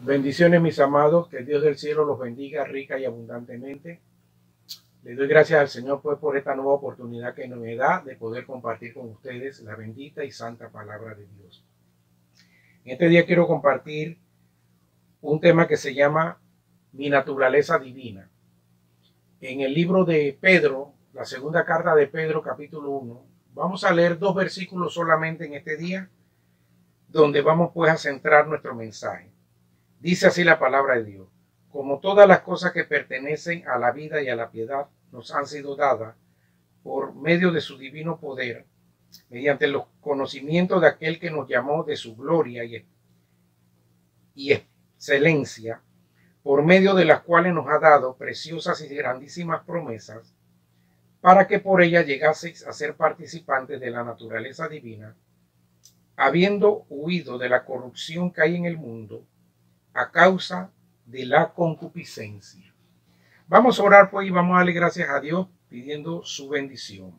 Bendiciones, mis amados, que el Dios del cielo los bendiga rica y abundantemente. Le doy gracias al Señor pues por esta nueva oportunidad que me da de poder compartir con ustedes la bendita y santa palabra de Dios. En este día quiero compartir un tema que se llama Mi naturaleza divina. En el libro de Pedro, la segunda carta de Pedro, capítulo 1, vamos a leer 2 versículos solamente en este día, donde vamos pues a centrar nuestro mensaje. Dice así la palabra de Dios: como todas las cosas que pertenecen a la vida y a la piedad nos han sido dadas por medio de su divino poder, mediante los conocimientos de aquel que nos llamó de su gloria y excelencia, por medio de las cuales nos ha dado preciosas y grandísimas promesas, para que por ellas llegaseis a ser participantes de la naturaleza divina, habiendo huido de la corrupción que hay en el mundo a causa de la concupiscencia. Vamos a orar pues y vamos a darle gracias a Dios pidiendo su bendición.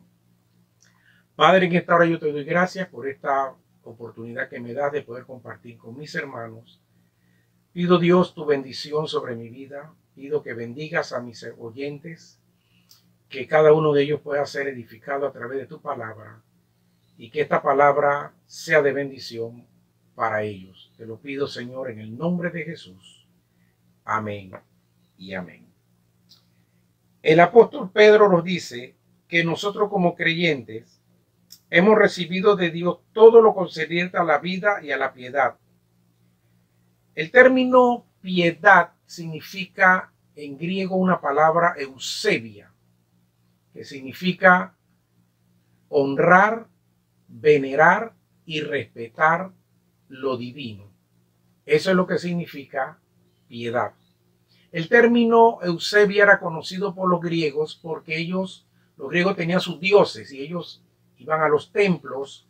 Padre, en esta hora yo te doy gracias por esta oportunidad que me das de poder compartir con mis hermanos. Pido, Dios, tu bendición sobre mi vida. Pido que bendigas a mis oyentes, que cada uno de ellos pueda ser edificado a través de tu palabra y que esta palabra sea de bendición para ellos. Te lo pido, Señor, en el nombre de Jesús. Amén y amén. El apóstol Pedro nos dice que nosotros como creyentes hemos recibido de Dios todo lo concerniente a la vida y a la piedad. El término piedad significa en griego una palabra eusebia, que significa honrar, venerar y respetar lo divino. Eso es lo que significa piedad. El término eusebia era conocido por los griegos porque los griegos tenían sus dioses y ellos iban a los templos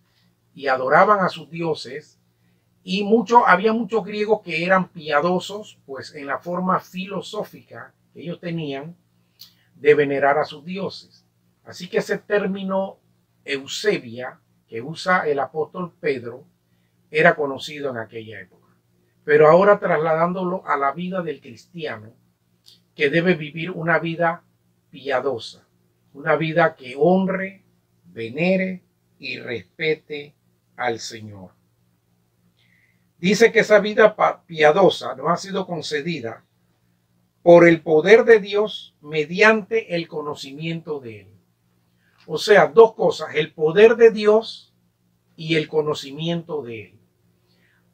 y adoraban a sus dioses, y había muchos griegos que eran piadosos, pues en la forma filosófica que ellos tenían de venerar a sus dioses. Así que ese término eusebia que usa el apóstol Pedro era conocido en aquella época. Pero ahora trasladándolo a la vida del cristiano, que debe vivir una vida piadosa, una vida que honre, venere y respete al Señor. Dice que esa vida piadosa nos ha sido concedida por el poder de Dios mediante el conocimiento de Él. O sea, 2 cosas: el poder de Dios y el conocimiento de Él.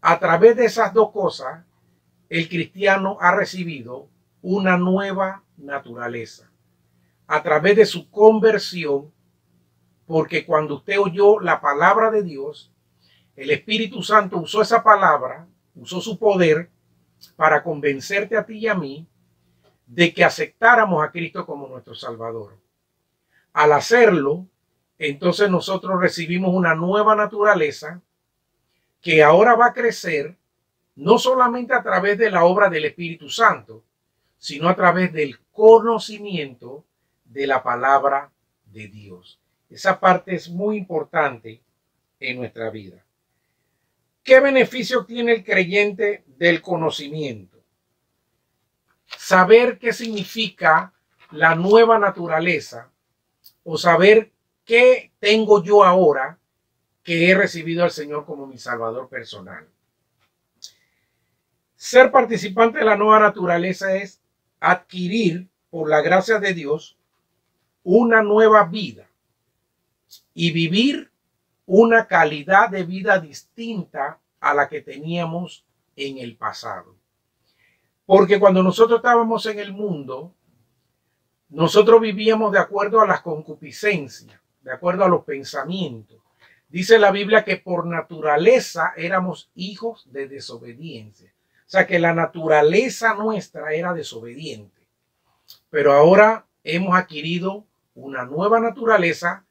A través de esas 2 cosas, el cristiano ha recibido una nueva naturaleza. A través de su conversión, porque cuando usted oyó la palabra de Dios, el Espíritu Santo usó esa palabra, usó su poder para convencerte a ti y a mí de que aceptáramos a Cristo como nuestro Salvador. Al hacerlo, entonces nosotros recibimos una nueva naturaleza que ahora va a crecer no solamente a través de la obra del Espíritu Santo, sino a través del conocimiento de la palabra de Dios. Esa parte es muy importante en nuestra vida. ¿Qué beneficio tiene el creyente del conocimiento? Saber qué significa la nueva naturaleza, o saber qué tengo yo ahora que he recibido al Señor como mi Salvador personal. Ser participante de la nueva naturaleza es adquirir, por la gracia de Dios, una nueva vida y vivir una calidad de vida distinta a la que teníamos en el pasado. Porque cuando nosotros estábamos en el mundo, nosotros vivíamos de acuerdo a las concupiscencias, de acuerdo a los pensamientos. Dice la Biblia que por naturaleza éramos hijos de desobediencia. O sea que la naturaleza nuestra era desobediente. Pero ahora hemos adquirido una nueva naturaleza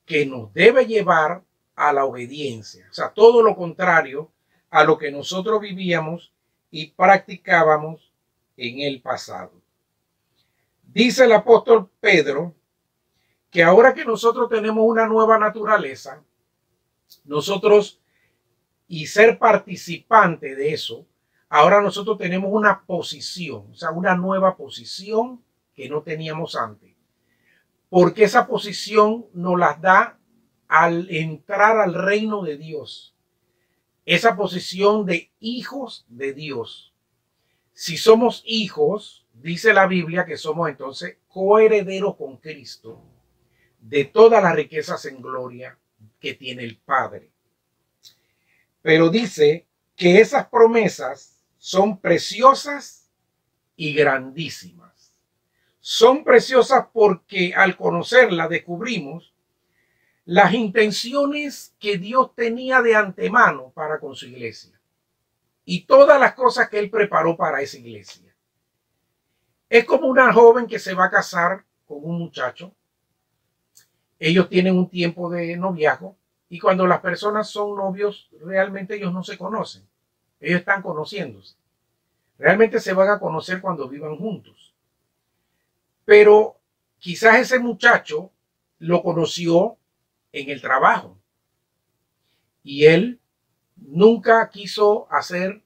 que nos debe llevar a la obediencia. O sea, todo lo contrario a lo que nosotros vivíamos y practicábamos en el pasado. Dice el apóstol Pedro que ahora que nosotros tenemos una nueva naturaleza, nosotros, y ser participante de eso, ahora nosotros tenemos una posición, o sea, una nueva posición que no teníamos antes. Porque esa posición nos la da al entrar al reino de Dios. Esa posición de hijos de Dios. Si somos hijos, dice la Biblia que somos entonces coherederos con Cristo de todas las riquezas en gloria que tiene el Padre. Pero dice que esas promesas son preciosas y grandísimas. Son preciosas porque al conocerlas descubrimos las intenciones que Dios tenía de antemano para con su iglesia y todas las cosas que Él preparó para esa iglesia. Es como una joven que se va a casar con un muchacho. Ellos tienen un tiempo de noviazgo y cuando las personas son novios, realmente ellos no se conocen. Ellos están conociéndose. Realmente se van a conocer cuando vivan juntos. Pero quizás ese muchacho lo conoció en el trabajo y él nunca quiso hacer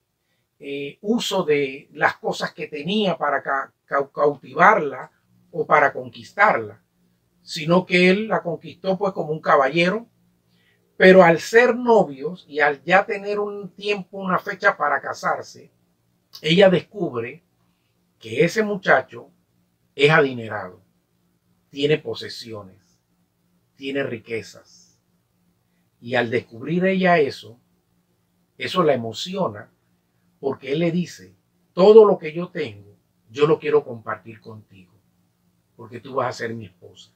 uso de las cosas que tenía para cautivarla o para conquistarla, sino que él la conquistó pues como un caballero, pero al ser novios y al ya tener un tiempo, una fecha para casarse, ella descubre que ese muchacho es adinerado, tiene posesiones, tiene riquezas. Y al descubrir ella eso la emociona porque él le dice, todo lo que yo tengo, yo lo quiero compartir contigo, porque tú vas a ser mi esposa.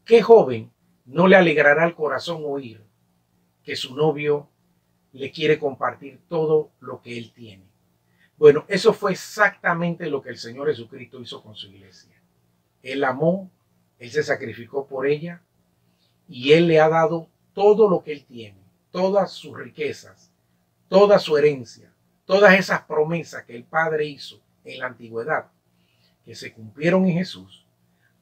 ¿Qué joven no le alegrará el corazón oír que su novio le quiere compartir todo lo que él tiene? Bueno, eso fue exactamente lo que el Señor Jesucristo hizo con su iglesia. Él amó, Él se sacrificó por ella y Él le ha dado todo lo que Él tiene, todas sus riquezas, toda su herencia, todas esas promesas que el Padre hizo en la antigüedad, que se cumplieron en Jesús.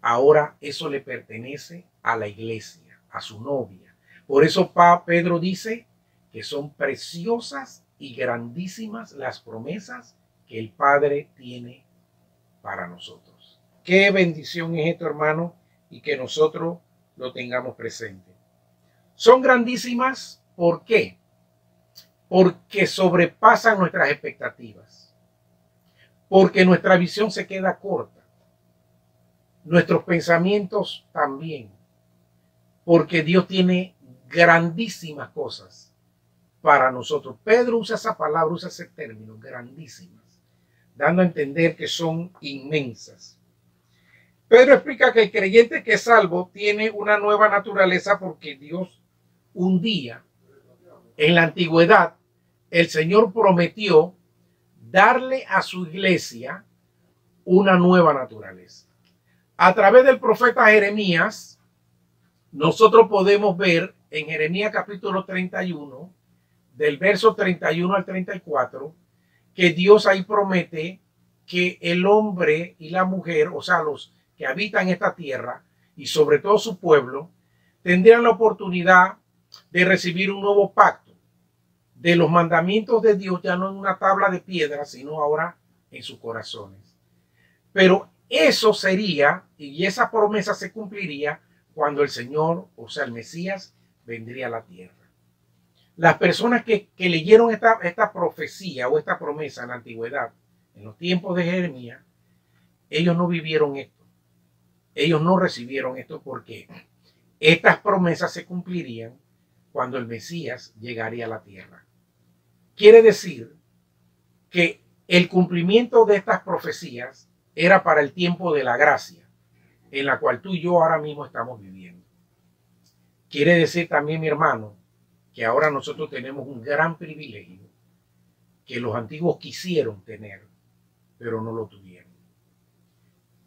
Ahora eso le pertenece a la iglesia, a su novia. Por eso Pedro dice que son preciosas y grandísimas las promesas que el Padre tiene para nosotros. Qué bendición es esto, hermano, y que nosotros lo tengamos presente. Son grandísimas, ¿por qué? Porque sobrepasan nuestras expectativas, porque nuestra visión se queda corta, nuestros pensamientos también, porque Dios tiene grandísimas cosas para nosotros. Pedro usa esa palabra, usa ese término, grandísimas, dando a entender que son inmensas. Pedro explica que el creyente que es salvo tiene una nueva naturaleza porque Dios un día, en la antigüedad, el Señor prometió darle a su iglesia una nueva naturaleza. A través del profeta Jeremías, nosotros podemos ver en Jeremías capítulo 31, del verso 31 al 34, que Dios ahí promete que el hombre y la mujer, o sea, los que habitan esta tierra y sobre todo su pueblo, tendrían la oportunidad de recibir un nuevo pacto de los mandamientos de Dios, ya no en una tabla de piedra, sino ahora en sus corazones. Pero eso sería, y esa promesa se cumpliría cuando el Señor, o sea, el Mesías, vendría a la tierra. Las personas que leyeron esta profecía o esta promesa en la antigüedad, en los tiempos de Jeremías, ellos no vivieron esto. Ellos no recibieron esto porque estas promesas se cumplirían cuando el Mesías llegaría a la tierra. Quiere decir que el cumplimiento de estas profecías era para el tiempo de la gracia, en la cual tú y yo ahora mismo estamos viviendo. Quiere decir también, mi hermano, que ahora nosotros tenemos un gran privilegio que los antiguos quisieron tener, pero no lo tuvieron.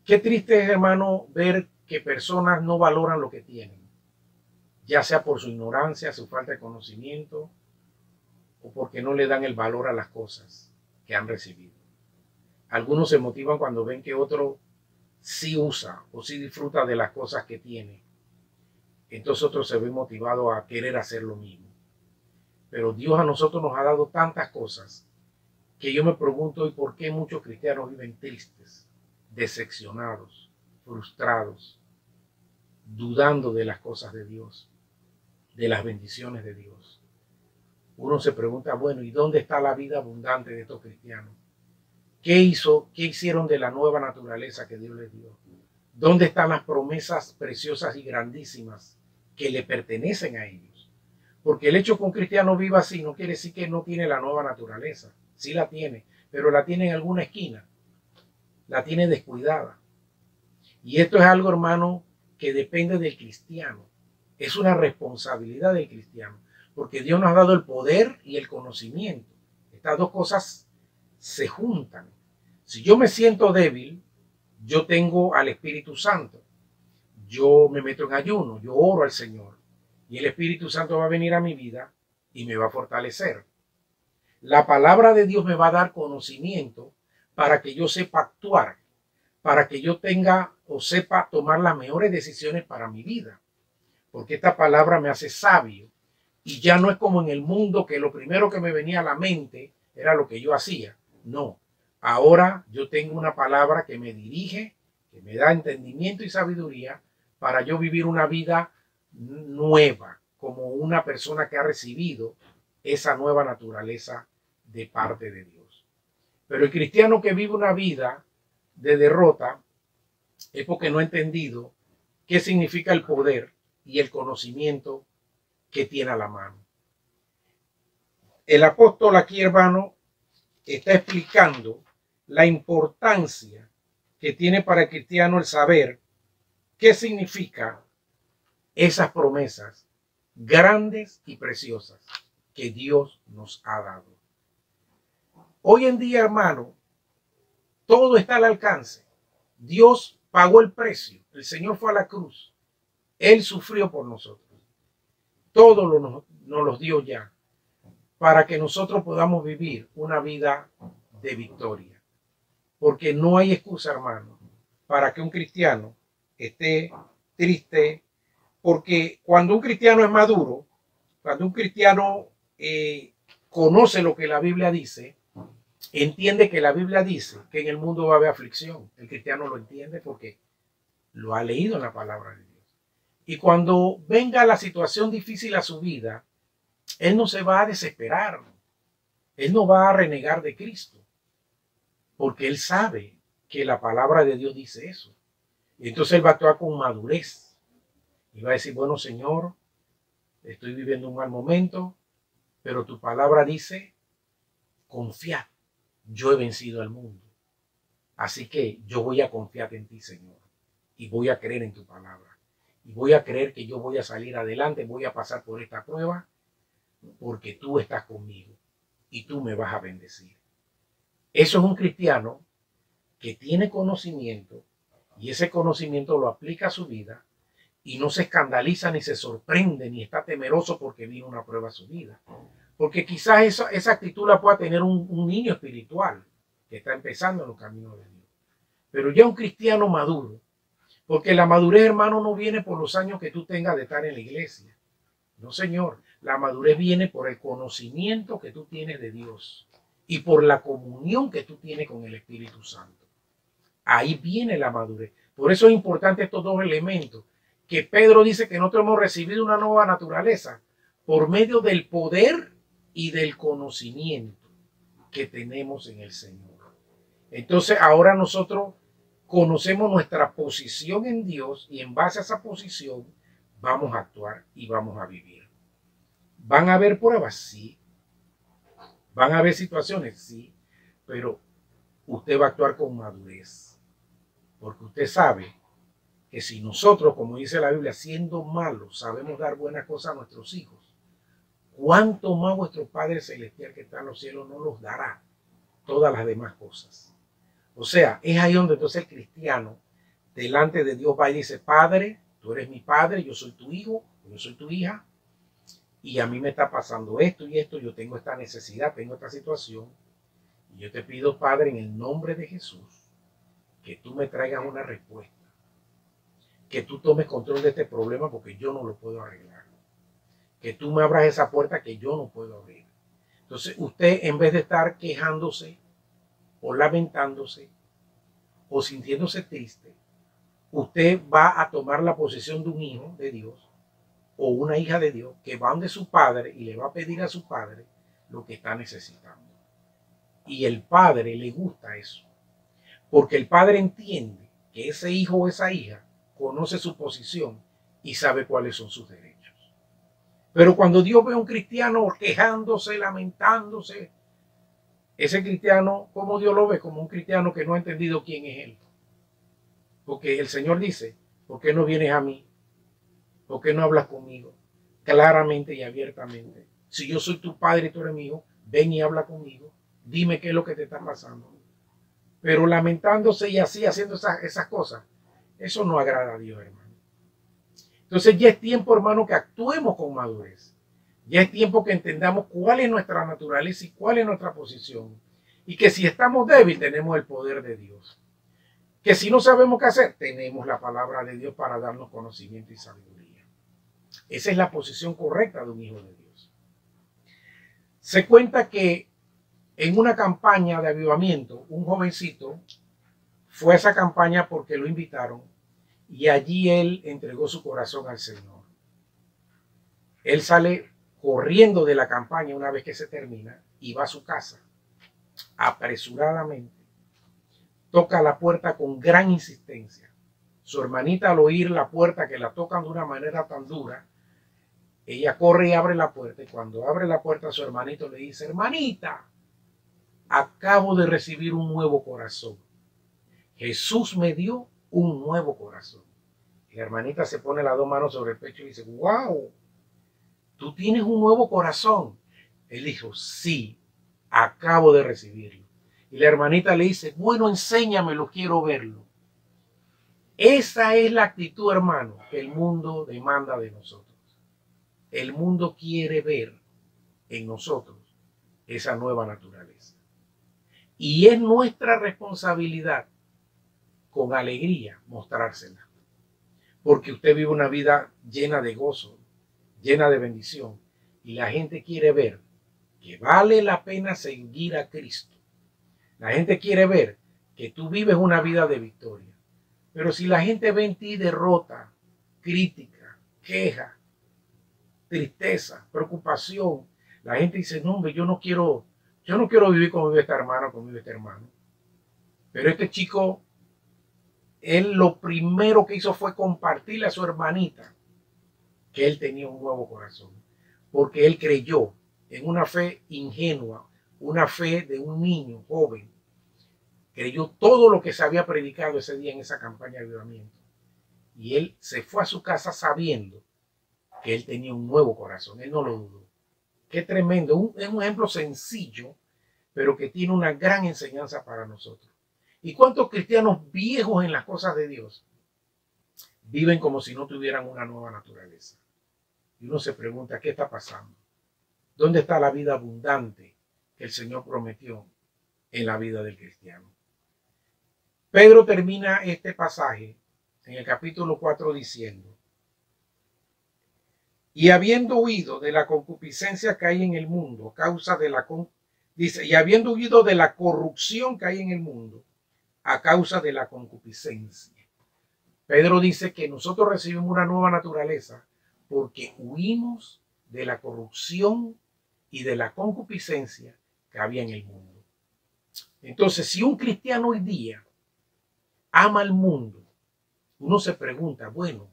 Qué triste es, hermano, ver que personas no valoran lo que tienen, ya sea por su ignorancia, su falta de conocimiento, o porque no le dan el valor a las cosas que han recibido. Algunos se motivan cuando ven que otro sí usa o sí disfruta de las cosas que tiene. Entonces otro se ve motivado a querer hacer lo mismo. Pero Dios a nosotros nos ha dado tantas cosas que yo me pregunto hoy por qué muchos cristianos viven tristes, decepcionados, frustrados, dudando de las cosas de Dios, de las bendiciones de Dios. Uno se pregunta, bueno, ¿y dónde está la vida abundante de estos cristianos? ¿Qué hicieron de la nueva naturaleza que Dios les dio? ¿Dónde están las promesas preciosas y grandísimas que le pertenecen a ellos? Porque el hecho que un cristiano viva así no quiere decir que no tiene la nueva naturaleza. Sí la tiene, pero la tiene en alguna esquina. La tiene descuidada. Y esto es algo, hermano, que depende del cristiano. Es una responsabilidad del cristiano. Porque Dios nos ha dado el poder y el conocimiento. Estas dos cosas se juntan. Si yo me siento débil, yo tengo al Espíritu Santo. Yo me meto en ayuno, yo oro al Señor. Y el Espíritu Santo va a venir a mi vida y me va a fortalecer. La palabra de Dios me va a dar conocimiento para que yo sepa actuar, para que yo tenga o sepa tomar las mejores decisiones para mi vida. Porque esta palabra me hace sabio. Y ya no es como en el mundo que lo primero que me venía a la mente era lo que yo hacía. No, ahora yo tengo una palabra que me dirige, que me da entendimiento y sabiduría para yo vivir una vida nueva, como una persona que ha recibido esa nueva naturaleza de parte de Dios. Pero el cristiano que vive una vida de derrota es porque no ha entendido qué significa el poder y el conocimiento que tiene a la mano. El apóstol aquí, hermano, está explicando la importancia que tiene para el cristiano el saber qué significa esas promesas grandes y preciosas que Dios nos ha dado. Hoy en día, hermano, todo está al alcance. Dios pagó el precio. El Señor fue a la cruz. Él sufrió por nosotros. Todo nos lo dio ya para que nosotros podamos vivir una vida de victoria. Porque no hay excusa, hermano, para que un cristiano esté triste. Porque cuando un cristiano es maduro, cuando un cristiano conoce lo que la Biblia dice, entiende que la Biblia dice que en el mundo va a haber aflicción. El cristiano lo entiende porque lo ha leído en la palabra de Dios. Y cuando venga la situación difícil a su vida, él no se va a desesperar. Él no va a renegar de Cristo. Porque él sabe que la palabra de Dios dice eso. Y entonces él va a actuar con madurez. Y va a decir, bueno, Señor, estoy viviendo un mal momento, pero tu palabra dice, confiad, yo he vencido al mundo. Así que yo voy a confiar en ti, Señor. Y voy a creer en tu palabra. Y voy a creer que yo voy a salir adelante, voy a pasar por esta prueba, porque tú estás conmigo y tú me vas a bendecir. Eso es un cristiano que tiene conocimiento y ese conocimiento lo aplica a su vida y no se escandaliza ni se sorprende ni está temeroso porque vino una prueba a su vida. Porque quizás esa actitud la pueda tener un niño espiritual que está empezando en los caminos de Dios. Pero ya un cristiano maduro, porque la madurez, hermano, no viene por los años que tú tengas de estar en la iglesia. No, Señor. La madurez viene por el conocimiento que tú tienes de Dios y por la comunión que tú tienes con el Espíritu Santo. Ahí viene la madurez. Por eso es importante estos dos elementos. Que Pedro dice que nosotros hemos recibido una nueva naturaleza por medio del poder y del conocimiento que tenemos en el Señor. Entonces ahora nosotros conocemos nuestra posición en Dios y en base a esa posición vamos a actuar y vamos a vivir. ¿Van a haber pruebas? Sí. ¿Van a haber situaciones? Sí. Pero usted va a actuar con madurez. Porque usted sabe que si nosotros, como dice la Biblia, siendo malos, sabemos dar buenas cosas a nuestros hijos, ¿cuánto más vuestro Padre Celestial que está en los cielos no los dará todas las demás cosas? O sea, es ahí donde entonces el cristiano delante de Dios va y dice, Padre, tú eres mi Padre, yo soy tu hijo, yo soy tu hija, y a mí me está pasando esto y esto, yo tengo esta necesidad, tengo esta situación, y yo te pido, Padre, en el nombre de Jesús, que tú me traigas una respuesta, que tú tomes control de este problema porque yo no lo puedo arreglar, que tú me abras esa puerta que yo no puedo abrir. Entonces usted, en vez de estar quejándose o lamentándose o sintiéndose triste, usted va a tomar la posición de un hijo de Dios o una hija de Dios que va donde su padre y le va a pedir a su padre lo que está necesitando. Y el padre le gusta eso, porque el padre entiende que ese hijo o esa hija conoce su posición y sabe cuáles son sus derechos. Pero cuando Dios ve a un cristiano quejándose, lamentándose, ese cristiano, ¿cómo Dios lo ve? Como un cristiano que no ha entendido quién es Él. Porque el Señor dice, ¿por qué no vienes a mí? ¿Por qué no hablas conmigo claramente y abiertamente? Si yo soy tu padre y tú eres mi hijo, ven y habla conmigo. Dime qué es lo que te está pasando. Pero lamentándose y así haciendo esas cosas, eso no agrada a Dios, hermano. Entonces ya es tiempo, hermano, que actuemos con madurez. Ya es tiempo que entendamos cuál es nuestra naturaleza y cuál es nuestra posición. Y que si estamos débiles, tenemos el poder de Dios. Que si no sabemos qué hacer, tenemos la palabra de Dios para darnos conocimiento y sabiduría. Esa es la posición correcta de un hijo de Dios. Se cuenta que en una campaña de avivamiento, un jovencito fue a esa campaña porque lo invitaron y allí él entregó su corazón al Señor. Él sale corriendo de la campaña una vez que se termina y va a su casa apresuradamente. Toca la puerta con gran insistencia. Su hermanita, al oír la puerta que la tocan de una manera tan dura, ella corre y abre la puerta. Y cuando abre la puerta, su hermanito le dice: hermanita, acabo de recibir un nuevo corazón. Jesús me dio un nuevo corazón. Y la hermanita se pone las dos manos sobre el pecho y dice: wow, tú tienes un nuevo corazón. Él dijo: sí, acabo de recibirlo. Y la hermanita le dice: bueno, enséñamelo, quiero verlo. Esa es la actitud, hermano, que el mundo demanda de nosotros. El mundo quiere ver en nosotros esa nueva naturaleza. Y es nuestra responsabilidad, con alegría, mostrársela. Porque usted vive una vida llena de gozo, llena de bendición. Y la gente quiere ver que vale la pena seguir a Cristo. La gente quiere ver que tú vives una vida de victoria. Pero si la gente ve en ti derrota, crítica, queja, tristeza, preocupación, la gente dice: no, hombre, yo no quiero vivir como vive esta hermana, como vive este hermano. Pero este chico, él lo primero que hizo fue compartirle a su hermanita que él tenía un nuevo corazón, porque él creyó en una fe ingenua, una fe de un niño joven. Creyó todo lo que se había predicado ese día en esa campaña de avivamiento. Y él se fue a su casa sabiendo que él tenía un nuevo corazón. Él no lo dudó. Qué tremendo. Es un ejemplo sencillo, pero que tiene una gran enseñanza para nosotros. ¿Y cuántos cristianos viejos en las cosas de Dios viven como si no tuvieran una nueva naturaleza? Y uno se pregunta: ¿qué está pasando? ¿Dónde está la vida abundante que el Señor prometió en la vida del cristiano? Pedro termina este pasaje en el capítulo 4 diciendo: y habiendo huido de la concupiscencia que hay en el mundo, causa de la dice, y habiendo huido de la corrupción que hay en el mundo, a causa de la concupiscencia. Pedro dice que nosotros recibimos una nueva naturaleza porque huimos de la corrupción y de la concupiscencia que había en el mundo. Entonces, si un cristiano hoy día ama al mundo, uno se pregunta: bueno,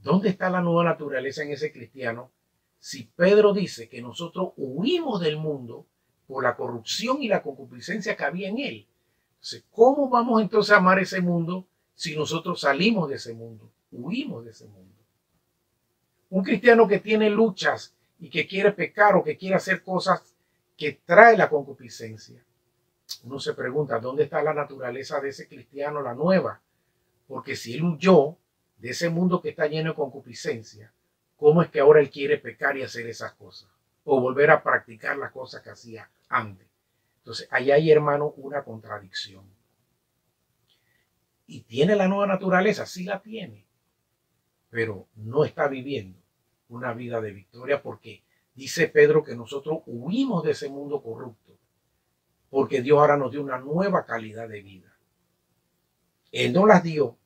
¿dónde está la nueva naturaleza en ese cristiano? Si Pedro dice que nosotros huimos del mundo por la corrupción y la concupiscencia que había en él. Entonces, ¿cómo vamos entonces a amar ese mundo si nosotros salimos de ese mundo? Huimos de ese mundo. Un cristiano que tiene luchas y que quiere pecar o que quiere hacer cosas que trae la concupiscencia, uno se pregunta: ¿dónde está la naturaleza de ese cristiano, la nueva? Porque si él huyó de ese mundo que está lleno de concupiscencia, ¿cómo es que ahora él quiere pecar y hacer esas cosas? O volver a practicar las cosas que hacía antes. Entonces, ahí hay, hermano, una contradicción. ¿Y tiene la nueva naturaleza? Sí la tiene. Pero no está viviendo una vida de victoria porque Dice Pedro que nosotros huimos de ese mundo corrupto porque Dios ahora nos dio una nueva calidad de vida. Él nos las dio,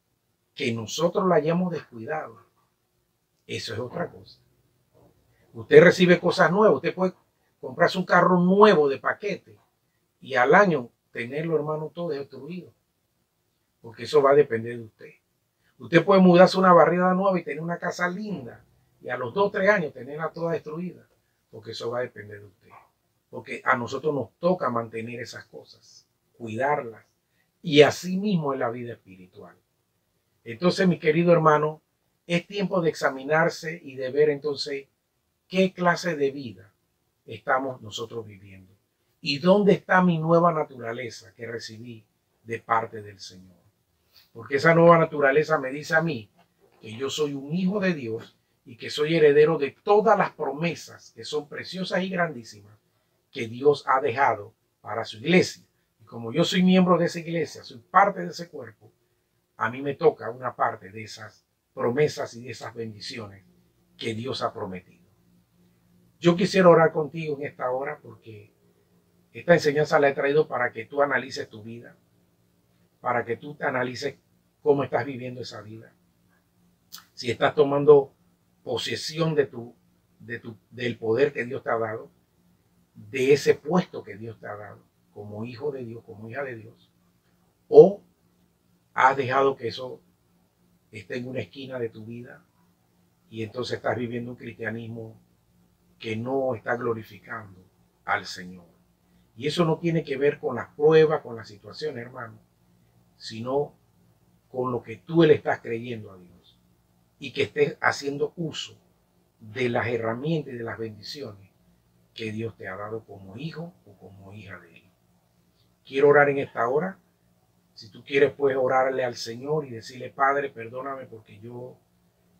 que nosotros la hayamos descuidado. Eso es otra cosa. Usted recibe cosas nuevas, usted puede comprarse un carro nuevo de paquete y al año tenerlo, hermano, todo destruido. Porque eso va a depender de usted. Usted puede mudarse a una barriada nueva y tener una casa linda y a los 2 o 3 años tenerla toda destruida. Porque eso va a depender de usted. Porque a nosotros nos toca mantener esas cosas, cuidarlas. Y así mismo en la vida espiritual. Entonces, mi querido hermano, es tiempo de examinarse y de ver entonces qué clase de vida estamos nosotros viviendo. Y dónde está mi nueva naturaleza que recibí de parte del Señor. Porque esa nueva naturaleza me dice a mí que yo soy un hijo de Dios y que soy heredero de todas las promesas que son preciosas y grandísimas que Dios ha dejado para su iglesia. Y como yo soy miembro de esa iglesia, soy parte de ese cuerpo, a mí me toca una parte de esas promesas y de esas bendiciones que Dios ha prometido. Yo quisiera orar contigo en esta hora porque esta enseñanza la he traído para que tú analices tu vida, para que tú te analices cómo estás viviendo esa vida. Si estás tomando posesión del poder que Dios te ha dado, de ese puesto que Dios te ha dado, como hijo de Dios, como hija de Dios, o has dejado que eso esté en una esquina de tu vida y entonces estás viviendo un cristianismo que no está glorificando al Señor. Y eso no tiene que ver con las pruebas, con las situaciones, hermano, sino con lo que tú le estás creyendo a Dios y que estés haciendo uso de las herramientas y de las bendiciones que Dios te ha dado como hijo o como hija de Él. Quiero orar en esta hora. Si tú quieres, puedes orarle al Señor y decirle: Padre, perdóname porque yo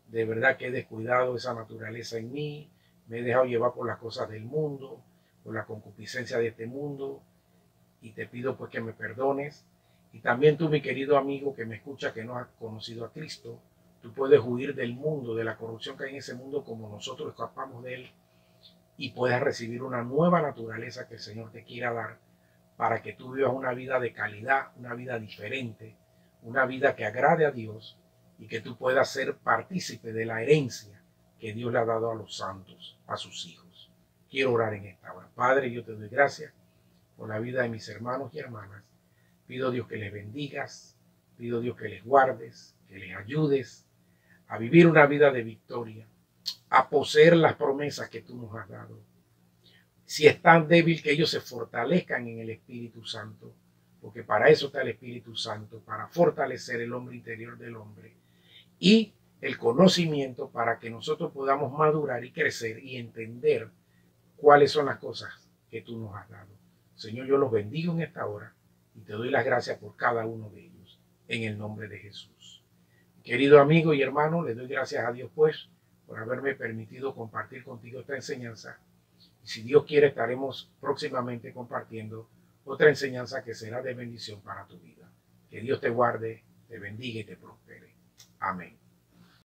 de verdad que he descuidado esa naturaleza en mí, me he dejado llevar por las cosas del mundo, por la concupiscencia de este mundo, y te pido pues que me perdones. Y también tú, mi querido amigo que me escucha, que no has conocido a Cristo, tú puedes huir del mundo, de la corrupción que hay en ese mundo, como nosotros escapamos de él, y puedas recibir una nueva naturaleza que el Señor te quiera dar para que tú vivas una vida de calidad, una vida diferente, una vida que agrade a Dios y que tú puedas ser partícipe de la herencia que Dios le ha dado a los santos, a sus hijos. Quiero orar en esta hora. Padre, yo te doy gracias por la vida de mis hermanos y hermanas. Pido, Dios, que les bendigas, pido, Dios, que les guardes, que les ayudes a vivir una vida de victoria, a poseer las promesas que tú nos has dado. Si es tan débil, que ellos se fortalezcan en el Espíritu Santo, porque para eso está el Espíritu Santo, para fortalecer el hombre interior del hombre y el conocimiento para que nosotros podamos madurar y crecer y entender cuáles son las cosas que tú nos has dado. Señor, yo los bendigo en esta hora y te doy las gracias por cada uno de ellos, en el nombre de Jesús. Querido amigo y hermano, le doy gracias a Dios pues por haberme permitido compartir contigo esta enseñanza. Y si Dios quiere, estaremos próximamente compartiendo otra enseñanza que será de bendición para tu vida. Que Dios te guarde, te bendiga y te prospere. Amén.